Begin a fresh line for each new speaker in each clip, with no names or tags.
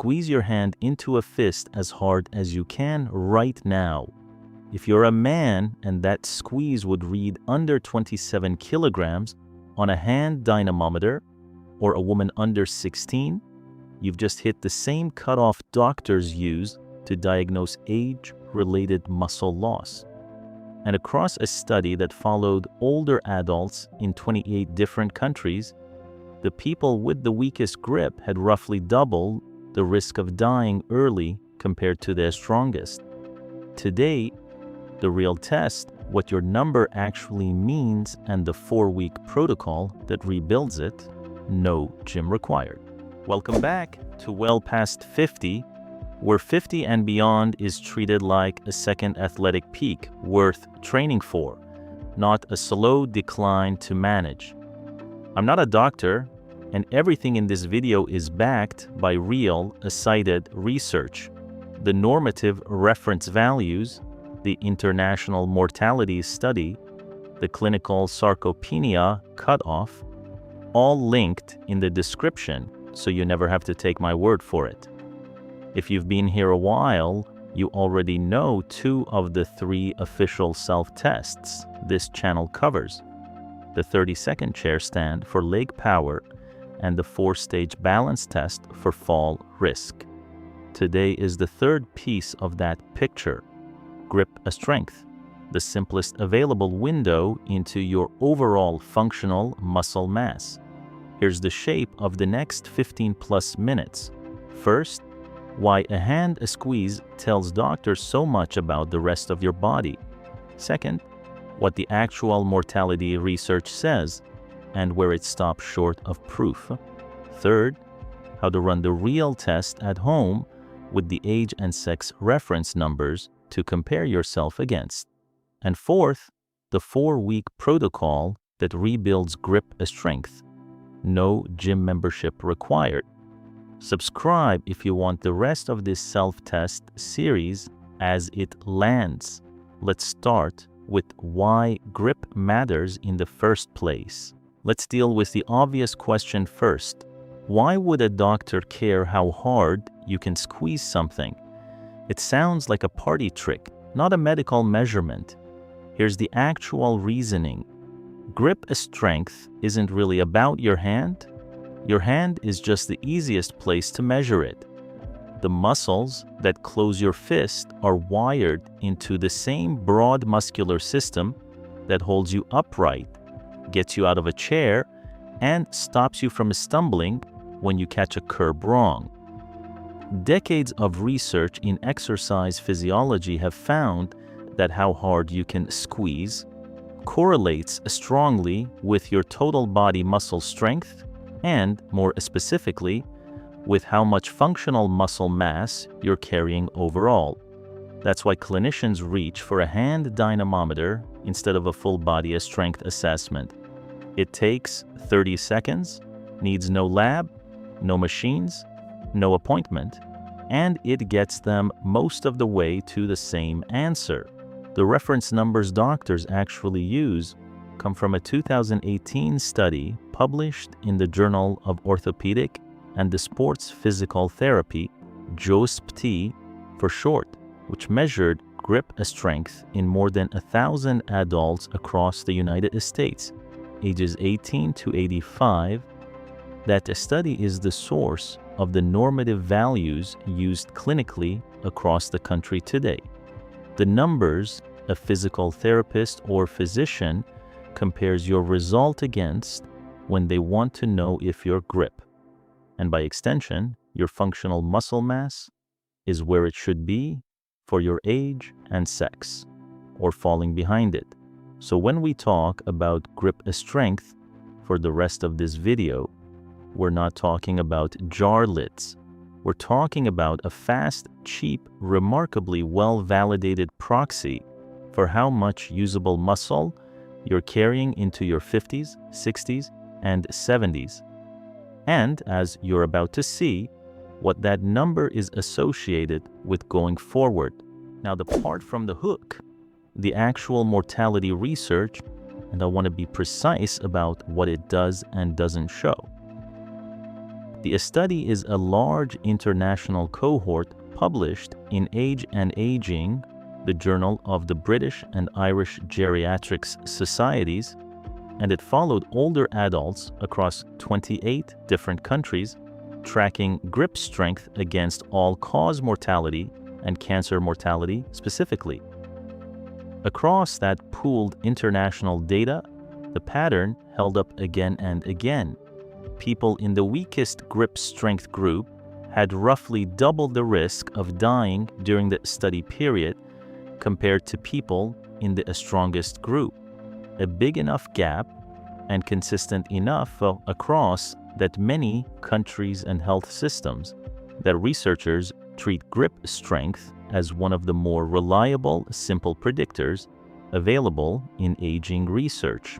squeeze your hand into a fist as hard as you can right now. If you're a man and that squeeze would read under 27 kilograms on a hand dynamometer, or a woman under 16, you've just hit the same cutoff doctors use to diagnose age-related muscle loss. And across a study that followed older adults in 28 different countries, the people with the weakest grip had roughly double the risk of dying early compared to their strongest. Today, the real test, what your number actually means, and the 4-week protocol that rebuilds it, no gym required. Welcome back to Well Past 50, where 50 and beyond is treated like a second athletic peak worth training for, not a slow decline to manage. I'm not a doctor, and everything in this video is backed by real, cited research. The normative reference values, the international mortality study, the clinical sarcopenia cutoff, all linked in the description, so you never have to take my word for it. If you've been here a while, you already know 2 of the 3 official self-tests this channel covers: the 30-second chair stand for leg power and the 4-stage balance test for fall risk. Today is the 3rd piece of that picture: grip strength, the simplest available window into your overall functional muscle mass. Here's the shape of the next 15+ minutes. First, why a hand squeeze tells doctors so much about the rest of your body. Second, what the actual mortality research says and where it stops short of proof. Third, how to run the real test at home with the age and sex reference numbers to compare yourself against. And fourth, the 4-week protocol that rebuilds grip strength. No gym membership required. Subscribe if you want the rest of this self-test series as it lands. Let's start with why grip matters in the first place. Let's deal with the obvious question first. Why would a doctor care how hard you can squeeze something? It sounds like a party trick, not a medical measurement. Here's the actual reasoning. Grip strength isn't really about your hand. Your hand is just the easiest place to measure it. The muscles that close your fist are wired into the same broad muscular system that holds you upright, gets you out of a chair, and stops you from stumbling when you catch a curb wrong. Decades of research in exercise physiology have found that how hard you can squeeze correlates strongly with your total body muscle strength and, more specifically, with how much functional muscle mass you're carrying overall. That's why clinicians reach for a hand dynamometer instead of a full body strength assessment. It takes 30 seconds, needs no lab, no machines, no appointment, and it gets them most of the way to the same answer. The reference numbers doctors actually use come from a 2018 study published in the Journal of Orthopedic and the Sports Physical Therapy, JOSPT for short, which measured grip strength in more than 1,000 adults across the United States, ages 18 to 85. That study is the source of the normative values used clinically across the country today. The numbers a physical therapist or physician compares your result against when they want to know if your grip, and by extension, your functional muscle mass, is where it should be for your age and sex, or falling behind it. So when we talk about grip strength for the rest of this video, we're not talking about jar lids. We're talking about a fast, cheap, remarkably well-validated proxy for how much usable muscle you're carrying into your 50s, 60s, and 70s. And as you're about to see, what that number is associated with going forward. Now, the part from the hook, the actual mortality research, and I want to be precise about what it does and doesn't show. The study is a large international cohort published in Age and Aging, the Journal of the British and Irish Geriatrics Societies, and it followed older adults across 28 different countries, tracking grip strength against all-cause mortality and cancer mortality specifically. Across that pooled international data, the pattern held up again and again. People in the weakest grip strength group had roughly double the risk of dying during the study period compared to people in the strongest group. A big enough gap and consistent enough across that many countries and health systems that researchers treat grip strength as one of the more reliable, simple predictors available in aging research.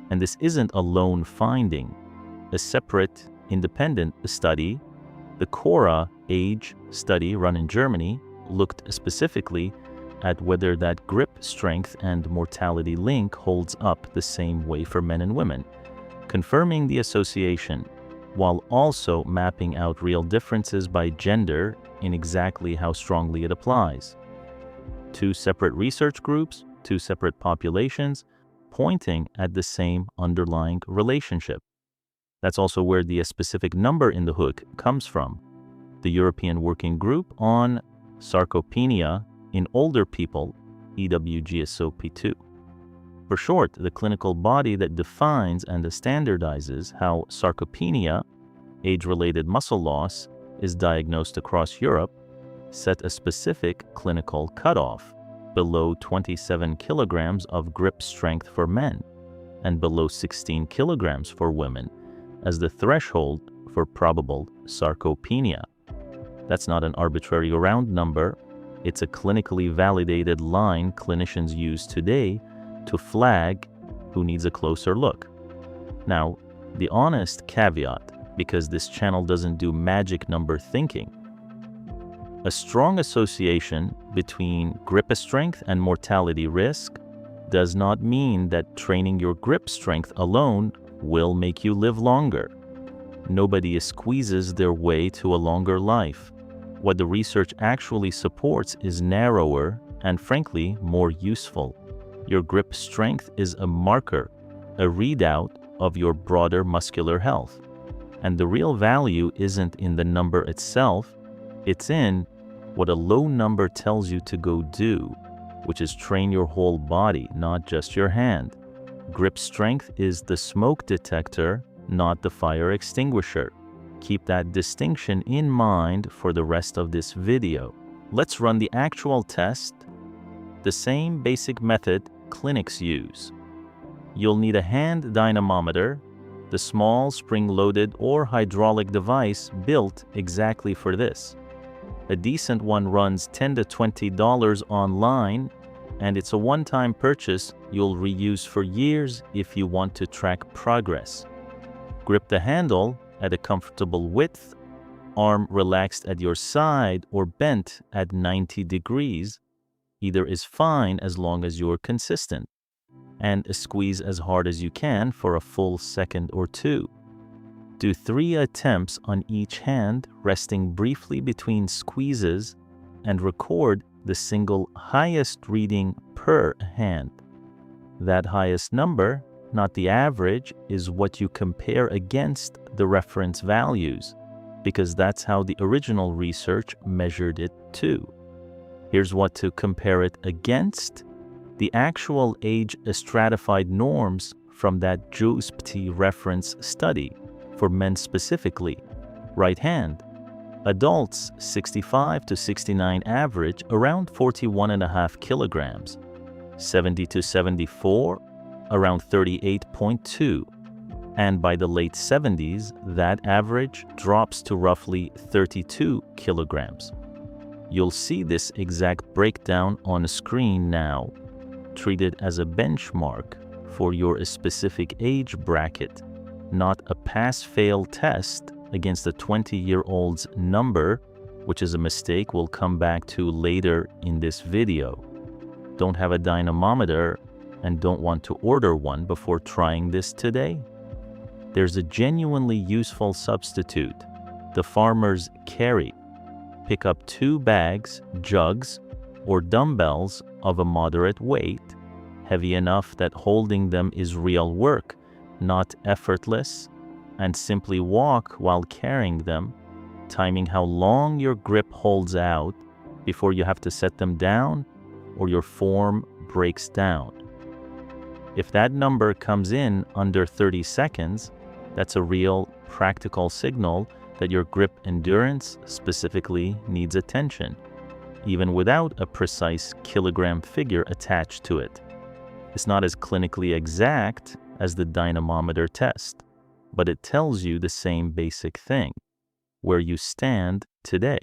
And this isn't a lone finding. A separate, independent study, the CORA age study run in Germany, looked specifically at whether that grip strength and mortality link holds up the same way for men and women, confirming the association, while also mapping out real differences by gender in exactly how strongly it applies. Two separate research groups, two separate populations, pointing at the same underlying relationship. That's also where the specific number in the hook comes from. The European Working Group on Sarcopenia in older people, EWGSOP2. For short, the clinical body that defines and standardizes how sarcopenia, age-related muscle loss, is diagnosed across Europe, set a specific clinical cutoff below 27 kilograms of grip strength for men and below 16 kilograms for women as the threshold for probable sarcopenia. That's not an arbitrary round number. It's a clinically validated line clinicians use today to flag who needs a closer look. Now, the honest caveat, because this channel doesn't do magic number thinking, a strong association between grip strength and mortality risk does not mean that training your grip strength alone will make you live longer. Nobody squeezes their way to a longer life. What the research actually supports is narrower and, frankly, more useful. Your grip strength is a marker, a readout of your broader muscular health. And the real value isn't in the number itself, it's in what a low number tells you to go do, which is train your whole body, not just your hand. Grip strength is the smoke detector, not the fire extinguisher. Keep that distinction in mind for the rest of this video. Let's run the actual test, the same basic method clinics use. You'll need a hand dynamometer, the small spring-loaded or hydraulic device built exactly for this. A decent one runs $10 to $20 online, and it's a one-time purchase you'll reuse for years if you want to track progress. Grip the handle at a comfortable width, arm relaxed at your side or bent at 90 degrees. Either is fine as long as you're consistent. And squeeze as hard as you can for a full second or two. Do 3 attempts on each hand, resting briefly between squeezes, and record the single highest reading per hand. That highest number, not the average, is what you compare against the reference values, because that's how the original research measured it too. Here's what to compare it against: the actual age stratified norms from that JOSPT reference study for men specifically. Right hand, adults 65 to 69 average around 41.5 kilograms, 70 to 74 around 38.2, and by the late 70s that average drops to roughly 32 kilograms. You'll see this exact breakdown on screen now. Treat it as a benchmark for your specific age bracket, not a pass-fail test against a 20-year-old's number, which is a mistake we'll come back to later in this video. Don't have a dynamometer and don't want to order one before trying this today? There's a genuinely useful substitute, the farmer's carry. Pick up 2 bags, jugs, or dumbbells of a moderate weight, heavy enough that holding them is real work, not effortless, and simply walk while carrying them, timing how long your grip holds out before you have to set them down or your form breaks down. If that number comes in under 30 seconds, that's a real practical signal that your grip endurance specifically needs attention, even without a precise kilogram figure attached to it. It's not as clinically exact as the dynamometer test, but it tells you the same basic thing, where you stand today,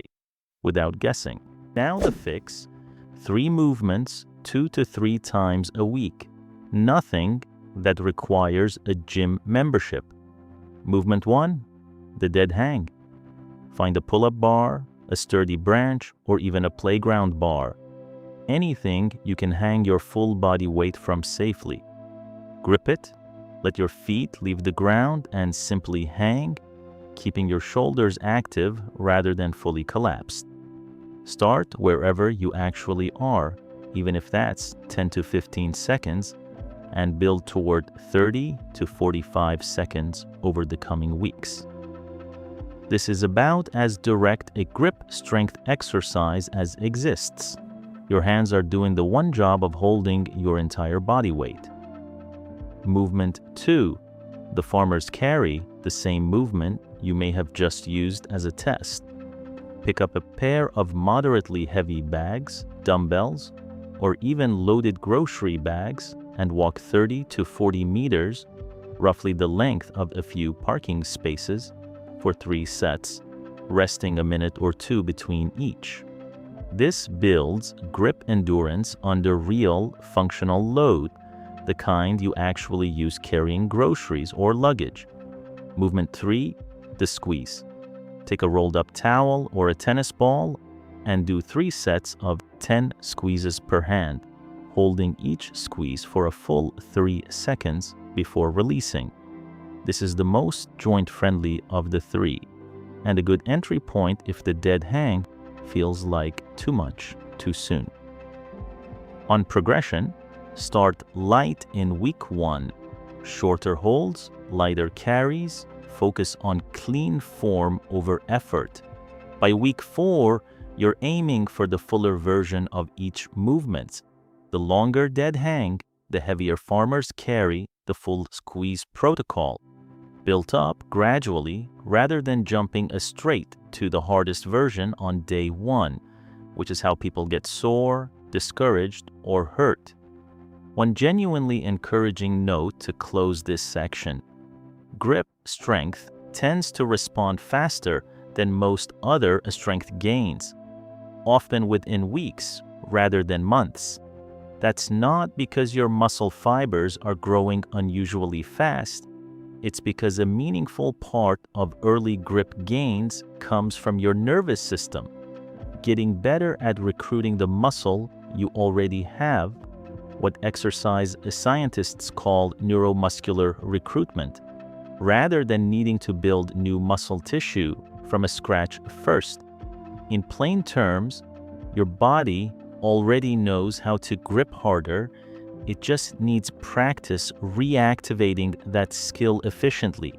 without guessing. Now the fix: 3 movements 2 to 3 times a week. Nothing that requires a gym membership. Movement 1, the dead hang. Find a pull-up bar, a sturdy branch, or even a playground bar. Anything you can hang your full body weight from safely. Grip it, let your feet leave the ground, and simply hang, keeping your shoulders active rather than fully collapsed. Start wherever you actually are, even if that's 10 to 15 seconds, and build toward 30 to 45 seconds over the coming weeks. This is about as direct a grip strength exercise as exists. Your hands are doing the one job of holding your entire body weight. Movement 2, the farmer's carry, the same movement you may have just used as a test. Pick up a pair of moderately heavy bags, dumbbells, or even loaded grocery bags and walk 30 to 40 meters, roughly the length of a few parking spaces, for 3 sets, resting a minute or 2 between each. This builds grip endurance under real functional load, the kind you actually use carrying groceries or luggage. Movement 3, the squeeze. Take a rolled up towel or a tennis ball and do 3 sets of 10 squeezes per hand, holding each squeeze for a full 3 seconds before releasing. This is the most joint-friendly of the 3, and a good entry point if the dead hang feels like too much too soon. On progression, start light in week 1. Shorter holds, lighter carries, focus on clean form over effort. By week 4, you're aiming for the fuller version of each movement. The longer dead hang, the heavier farmer's carry, the full squeeze protocol, built up gradually rather than jumping straight to the hardest version on day 1, which is how people get sore, discouraged, or hurt. One genuinely encouraging note to close this section: grip strength tends to respond faster than most other strength gains, often within weeks rather than months. That's not because your muscle fibers are growing unusually fast. It's because a meaningful part of early grip gains comes from your nervous system, getting better at recruiting the muscle you already have, what exercise scientists call neuromuscular recruitment, rather than needing to build new muscle tissue from scratch first. In plain terms, your body already knows how to grip harder. It just needs practice reactivating that skill efficiently.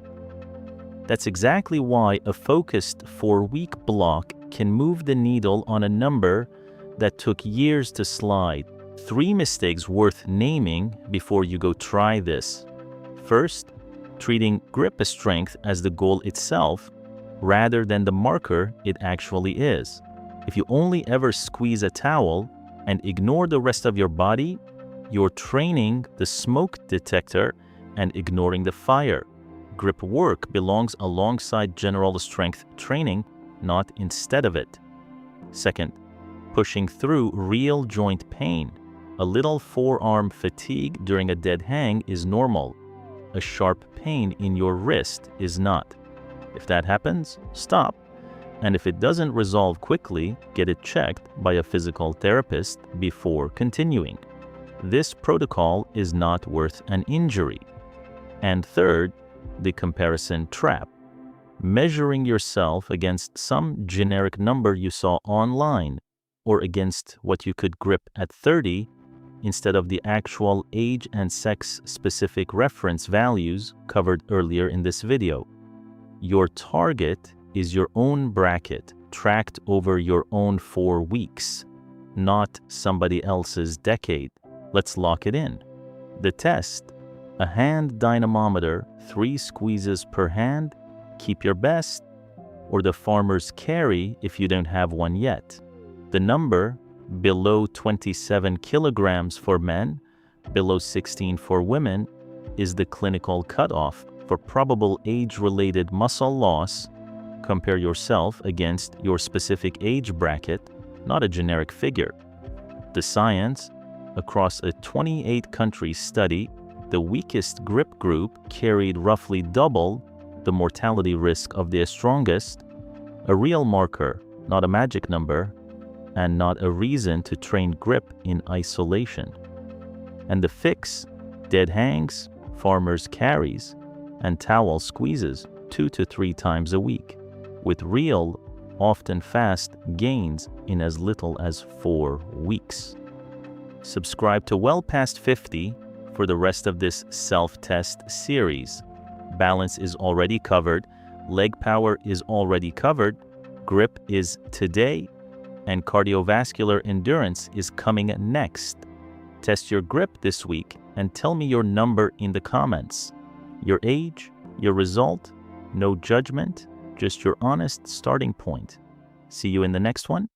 That's exactly why a focused 4-week block can move the needle on a number that took years to slide. 3 mistakes worth naming before you go try this. First, treating grip strength as the goal itself rather than the marker it actually is. If you only ever squeeze a towel and ignore the rest of your body, you're training the smoke detector and ignoring the fire. Grip work belongs alongside general strength training, not instead of it. Second, pushing through real joint pain. A little forearm fatigue during a dead hang is normal. A sharp pain in your wrist is not. If that happens, stop. And if it doesn't resolve quickly, get it checked by a physical therapist before continuing. This protocol is not worth an injury. And third, the comparison trap. Measuring yourself against some generic number you saw online or against what you could grip at 30 instead of the actual age and sex-specific reference values covered earlier in this video. Your target is your own bracket tracked over your own 4 weeks, not somebody else's decade. Let's lock it in. The test: a hand dynamometer, 3 squeezes per hand, keep your best, or the farmer's carry if you don't have one yet. The number below 27 kilograms for men, below 16 for women, is the clinical cutoff for probable age-related muscle loss. Compare yourself against your specific age bracket, not a generic figure. The science: across a 28-country study, the weakest grip group carried roughly double the mortality risk of the strongest, a real marker, not a magic number, and not a reason to train grip in isolation. And the fix: dead hangs, farmer's carries, and towel squeezes 2 to 3 times a week, with real, often fast gains in as little as 4 weeks. Subscribe to Well Past 50 for the rest of this self-test series. Balance is already covered, leg power is already covered, grip is today, and cardiovascular endurance is coming next. Test your grip this week and tell me your number in the comments. Your age, your result, no judgment, just your honest starting point. See you in the next one.